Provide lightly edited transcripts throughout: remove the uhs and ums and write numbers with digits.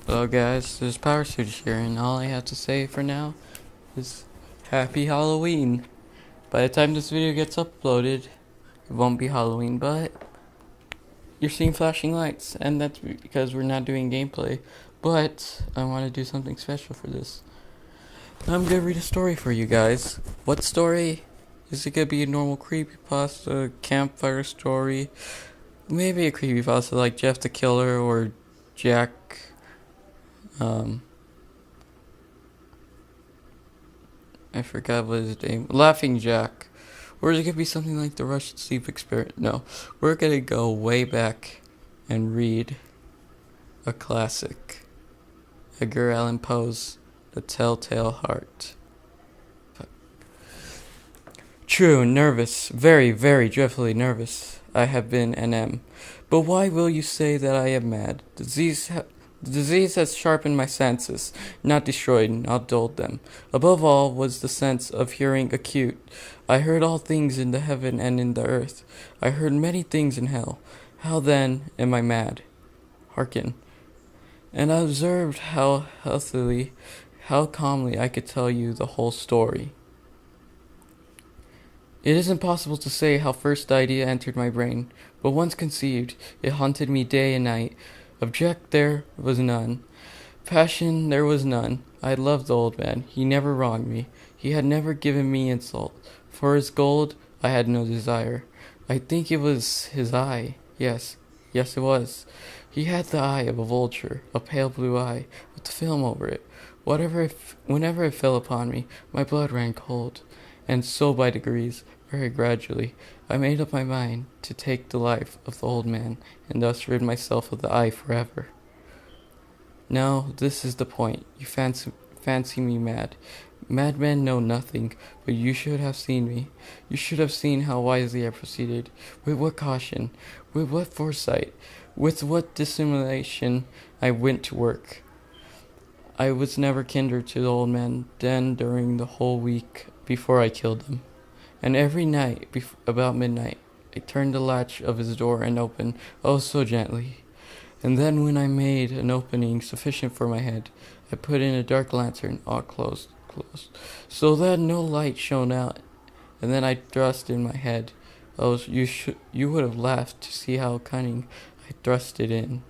Hello guys, this is Power Suit here, and all I have to say for now is Happy Halloween. By the time this video gets uploaded, it won't be Halloween, but you're seeing flashing lights, and that's because we're not doing gameplay, but I want to do something special for this. I'm gonna read a story for you guys. What story? Is it gonna be a normal creepypasta, campfire story? Maybe a creepypasta like Jeff the Killer or Jack, I forgot what his name. Laughing Jack. Or is it gonna be something like the Russian sleep experiment? No, we're gonna go way back and read a classic. Edgar Allan Poe's The Telltale Heart. True, nervous, very, very dreadfully nervous. I have been and am. But why will you say that I am mad? The disease has sharpened my senses, not destroyed, not dulled them. Above all was the sense of hearing acute. I heard all things in the heaven and in the earth. I heard many things in hell. How then am I mad? Hearken. And I observed how healthily, how calmly I could tell you the whole story. It is impossible to say how first the idea entered my brain, but once conceived, it haunted me day and night. Object there was none. Passion there was none. I loved the old man. He never wronged me. He had never given me insult. For his gold I had no desire. I think it was his eye. Yes, it was. He had the eye of a vulture, a pale blue eye, with the film over it. Whenever it fell upon me, my blood ran cold. And so by degrees, very gradually, I made up my mind to take the life of the old man, and thus rid myself of the eye forever. Now, this is the point. You fancy me mad. Madmen know nothing, but you should have seen me. You should have seen how wisely I proceeded, with what caution, with what foresight, with what dissimulation I went to work. I was never kinder to the old man than during the whole week before I killed him. And every night, about midnight, I turned the latch of his door and opened, oh so gently. And then when I made an opening sufficient for my head, I put in a dark lantern, all closed, so that no light shone out. And then I thrust in my head. Oh, you would have laughed to see how cunning I thrust it in.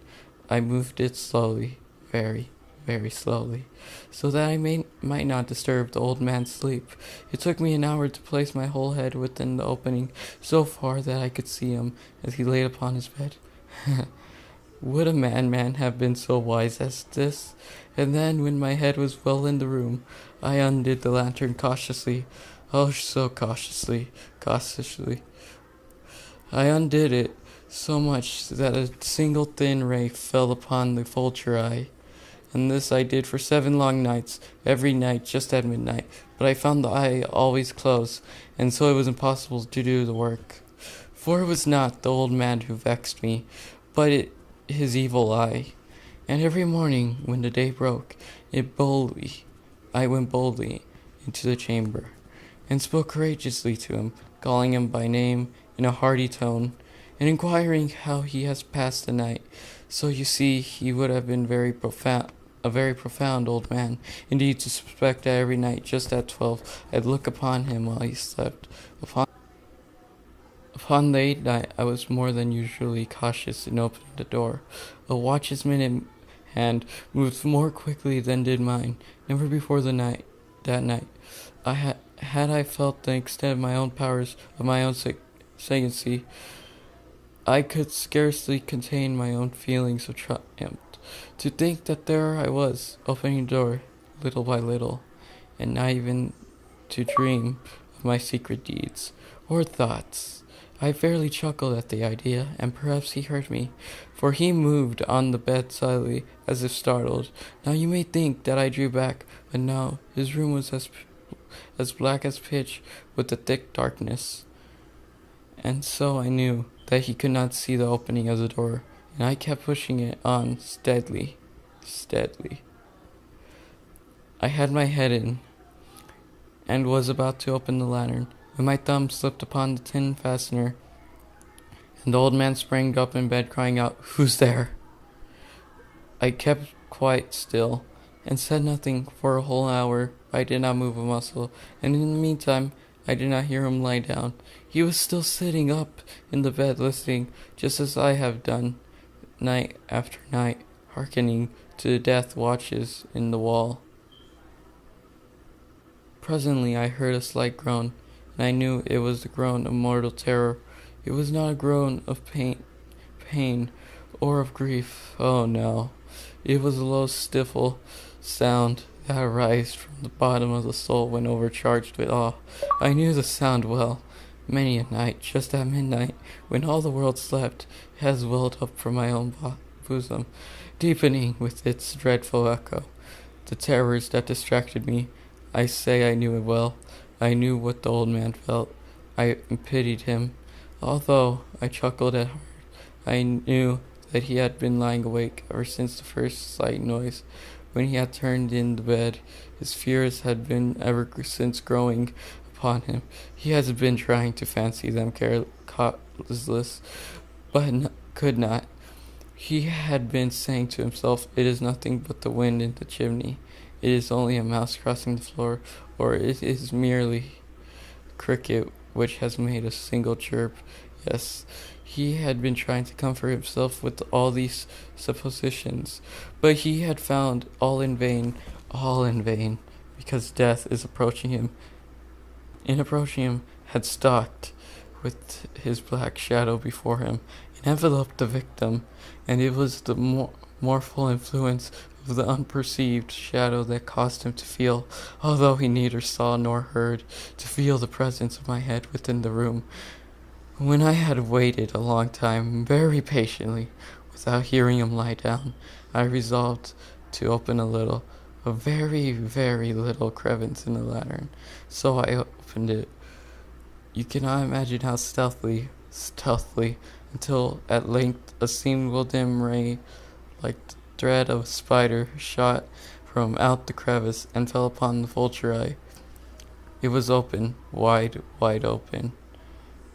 I moved it slowly, very, very slowly, so that I might not disturb the old man's sleep. It took me an hour to place my whole head within the opening, so far that I could see him as he lay upon his bed. Would a madman have been so wise as this? And then, when my head was well in the room, I undid the lantern cautiously. Oh, so cautiously. I undid it so much that a single thin ray fell upon the vulture eye. And this I did for 7 long nights, every night just at midnight. But I found the eye always closed, and so it was impossible to do the work. For it was not the old man who vexed me, but his evil eye. And every morning, when the day broke, I went boldly into the chamber, and spoke courageously to him, calling him by name in a hearty tone, and inquiring how he has passed the night. So you see, he would have been a very profound old man, indeed, to suspect that every night, just at 12, I'd look upon him while he slept. Upon late night, I was more than usually cautious in opening the door. A watch's minute hand moved more quickly than did mine. Never before that night, had I felt the extent of my own powers, of my own saliency, I could scarcely contain my own feelings of triumph. To think that there I was, opening the door, little by little, and not even to dream of my secret deeds, or thoughts. I fairly chuckled at the idea, and perhaps he heard me, for he moved on the bed slightly, as if startled. Now you may think that I drew back, but no, his room was as black as pitch, with the thick darkness. And so I knew that he could not see the opening of the door, and I kept pushing it on steadily. I had my head in, and was about to open the lantern, when my thumb slipped upon the tin fastener, and the old man sprang up in bed, crying out, "Who's there?" I kept quite still, and said nothing for a whole hour. I did not move a muscle, and in the meantime I did not hear him lie down. He was still sitting up in the bed listening, just as I have done, night after night, hearkening to the death watches in the wall. Presently I heard a slight groan, and I knew it was the groan of mortal terror. It was not a groan of pain, or of grief. Oh no. It was a low, stifle sound that arose from the bottom of the soul when overcharged with awe. I knew the sound well. Many a night, just at midnight, when all the world slept, it has welled up from my own bosom, deepening with its dreadful echo. The terrors that distracted me, I say I knew it well. I knew what the old man felt. I pitied him. Although I chuckled at heart, I knew that he had been lying awake ever since the first slight noise. When he had turned in the bed, his fears had been ever since growing upon him. He has been trying to fancy them causeless, but could not. He had been saying to himself, "It is nothing but the wind in the chimney. It is only a mouse crossing the floor, or it is merely a cricket which has made a single chirp." Yes, he had been trying to comfort himself with all these suppositions, but he had found all in vain, because death is approaching him. In approaching him, had stalked with his black shadow before him, and enveloped the victim, and it was the mortal influence of the unperceived shadow that caused him to feel, although he neither saw nor heard, to feel the presence of my head within the room. When I had waited a long time, very patiently, without hearing him lie down, I resolved to open a very, very little crevice in the lantern. So I opened it. You cannot imagine how stealthily, until at length a single dim ray, like the thread of a spider, shot from out the crevice and fell upon the vulture eye. It was open, wide open,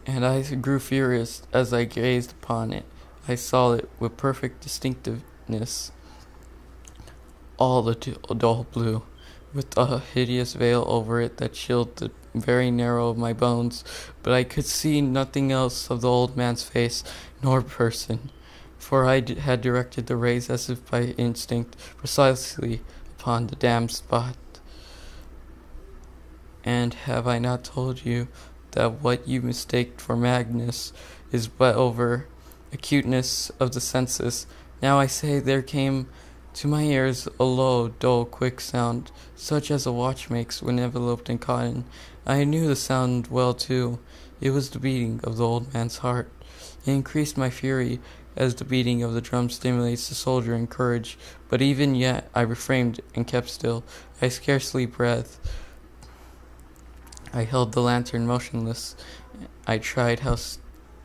and I grew furious as I gazed upon it. I saw it with perfect distinctness, all the dull blue, with a hideous veil over it that chilled the very marrow of my bones, but I could see nothing else of the old man's face nor person, for I had directed the rays as if by instinct precisely upon the damned spot. And have I not told you that what you mistake for madness is but over acuteness of the senses? Now I say there came to my ears a low, dull, quick sound, such as a watch makes when enveloped in cotton. I knew the sound well, too. It was the beating of the old man's heart. It increased my fury, as the beating of the drum stimulates the soldier in courage, but even yet I refrained and kept still. I scarcely breathed. I held the lantern motionless. I tried how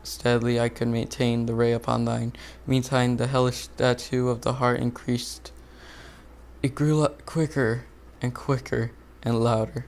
steadily I could maintain the ray upon thine. Meantime, the hellish tattoo of the heart increased. It grew quicker and quicker and louder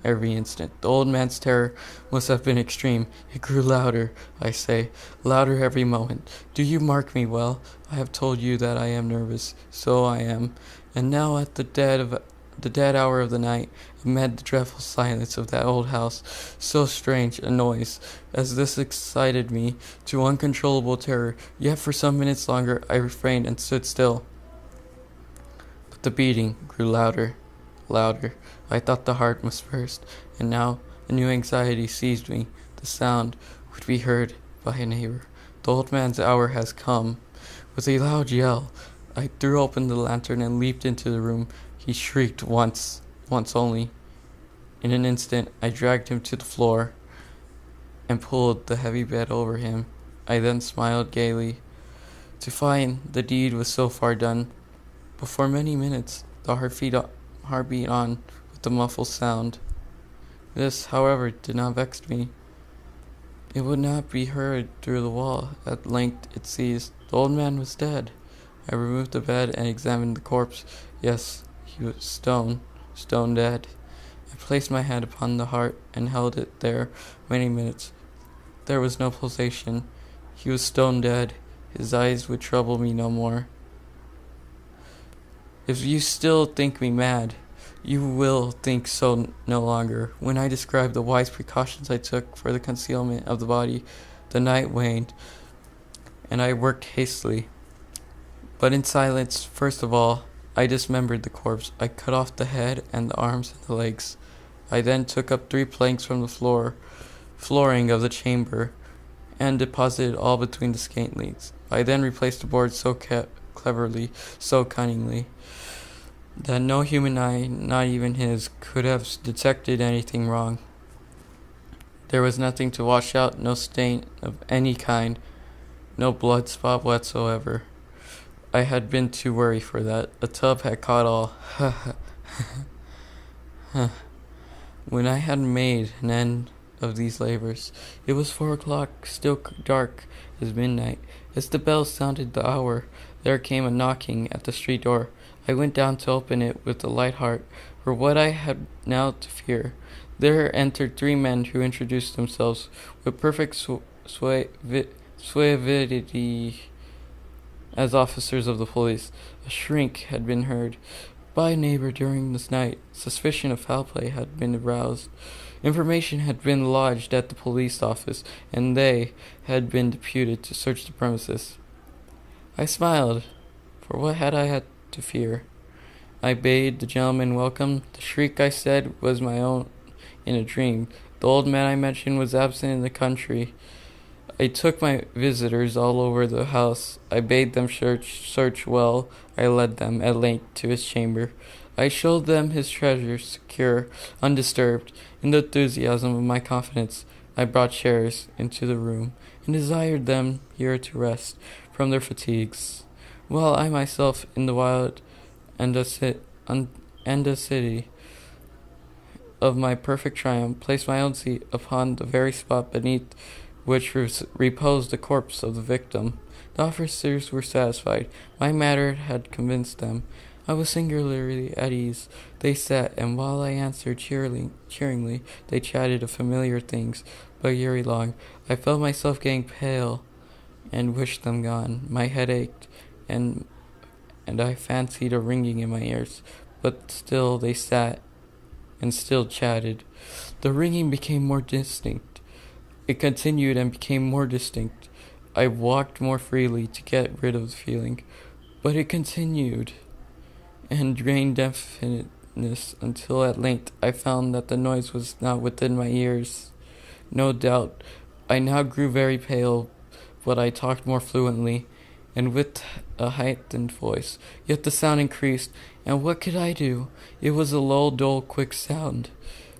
every instant. The old man's terror must have been extreme. It grew louder, I say, louder every moment. Do you mark me well? I have told you that I am nervous. So I am. And now at the dead hour of the night, amid the dreadful silence of that old house, so strange a noise as this excited me to uncontrollable terror. Yet for some minutes longer I refrained and stood still. But the beating grew louder. I thought the heart must burst, and now a new anxiety seized me. The sound would be heard by a neighbor. The old man's hour has come. With a loud yell, I threw open the lantern and leaped into the room. He shrieked once only. In an instant, I dragged him to the floor and pulled the heavy bed over him. I then smiled gaily to find the deed was so far done. But for many minutes, the heart beat on with the muffled sound. This, however, did not vex me. It would not be heard through the wall. At length it ceased. The old man was dead. I removed the bed and examined the corpse. Yes, he was stone dead. I placed my hand upon the heart and held it there many minutes. There was no pulsation. He was stone dead. His eyes would trouble me no more. If you still think me mad, you will think so no longer. When I describe the wise precautions I took for the concealment of the body, the night waned, and I worked hastily. But in silence, first of all, I dismembered the corpse. I cut off the head and the arms and the legs. I then took up 3 planks from the flooring of the chamber, and deposited all between the scantlings. I then replaced the boards so cleverly, so cunningly, that no human eye, not even his, could have detected anything wrong. There was nothing to wash out, no stain of any kind, no blood spot whatsoever. I had been too worried for that. A tub had caught all. When I had made an end of these labors, it was 4 o'clock, still dark as midnight. As the bell sounded the hour, there came a knocking at the street door. I went down to open it with a light heart, for what I had now to fear. There entered 3 men who introduced themselves with perfect suavity as officers of the police. A shriek had been heard by a neighbor during this night. Suspicion of foul play had been aroused. Information had been lodged at the police office, and they had been deputed to search the premises. I smiled, for what had I had to fear? I bade the gentleman welcome. The shriek, I said, was my own in a dream. The old man I mentioned was absent in the country. I took my visitors all over the house. I bade them search well. I led them, at length, to his chamber. I showed them his treasures, secure, undisturbed. In the enthusiasm of my confidence, I brought chairs into the room, and desired them here to rest from their fatigues, while I myself, in the wild endacity of my perfect triumph, placed my own seat upon the very spot beneath which reposed the corpse of the victim. The officers were satisfied. My matter had convinced them. I was singularly at ease. They sat, and while I answered cheeringly, they chatted of familiar things, but yeary long. I felt myself getting pale, and wished them gone. My head ached, and I fancied a ringing in my ears. But still they sat, and still chatted. The ringing became more distinct. It continued and became more distinct. I walked more freely to get rid of the feeling, but it continued and gained definiteness until at length I found that the noise was not within my ears. No doubt, I now grew very pale, but I talked more fluently and with a heightened voice. Yet the sound increased, and what could I do? It was a low, dull, quick sound,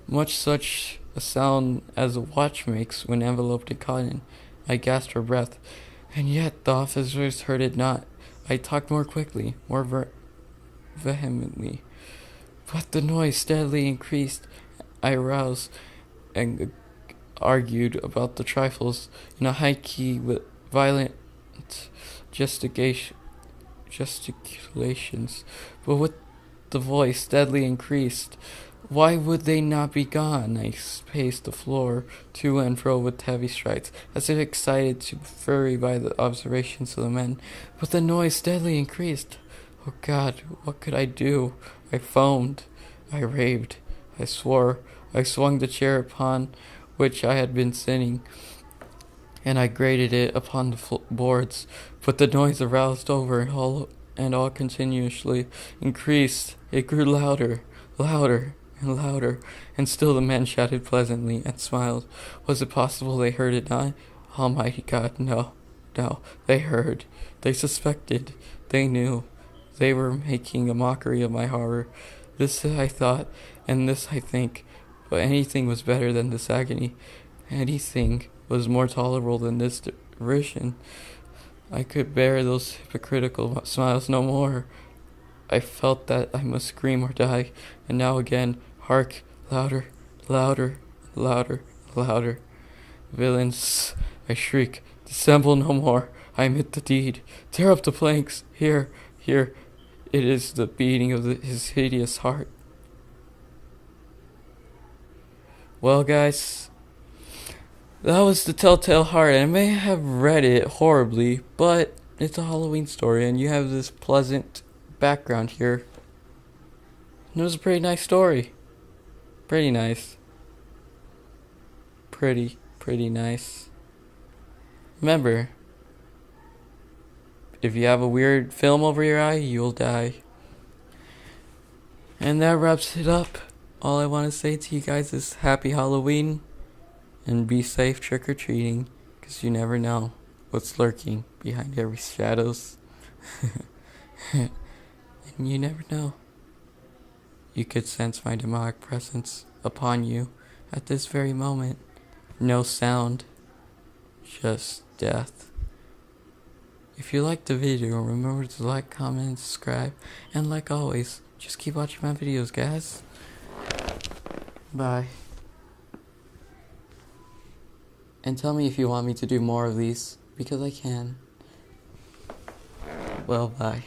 much such a sound as a watch makes when enveloped in cotton. I gasped for breath, and yet the officers heard it not. I talked more quickly, more vehemently, but the noise steadily increased. I aroused and argued about the trifles in a high key with violent gesticulations, but with the voice steadily increased. Why would they not be gone? I paced the floor to and fro with heavy strides, as if excited to fury by the observations of the men. But the noise steadily increased. Oh God, what could I do? I foamed. I raved. I swore. I swung the chair upon which I had been sitting, and I grated it upon the boards. But the noise aroused over and all continuously increased. It grew louder, louder, and louder, and still the men chatted pleasantly and smiled. Was it possible they heard it not? Almighty God, no, they heard, they suspected, they knew. They were making a mockery of my horror. This I thought, and this I think, but anything was better than this agony. Anything was more tolerable than this derision. I could bear those hypocritical smiles no more. I felt that I must scream or die, and now again, hark, louder, louder, louder, louder. Villains, I shriek, dissemble no more. I admit the deed. Tear up the planks. Here, it is the beating of his hideous heart. Well, guys, that was the TellTale Heart. I may have read it horribly, but it's a Halloween story, and you have this pleasant background here It was a pretty nice story. Pretty nice. Pretty nice. Remember, if you have a weird film over your eye, you'll die. And that wraps it up. All I want to say to you guys is happy Halloween. And be safe trick-or-treating. Because you never know what's lurking behind every shadows. And you never know. You could sense my demonic presence upon you at this very moment. No sound. Just death. If you liked the video, remember to like, comment, and subscribe. And like always, just keep watching my videos, guys. Bye. And tell me if you want me to do more of these, because I can. Well, bye.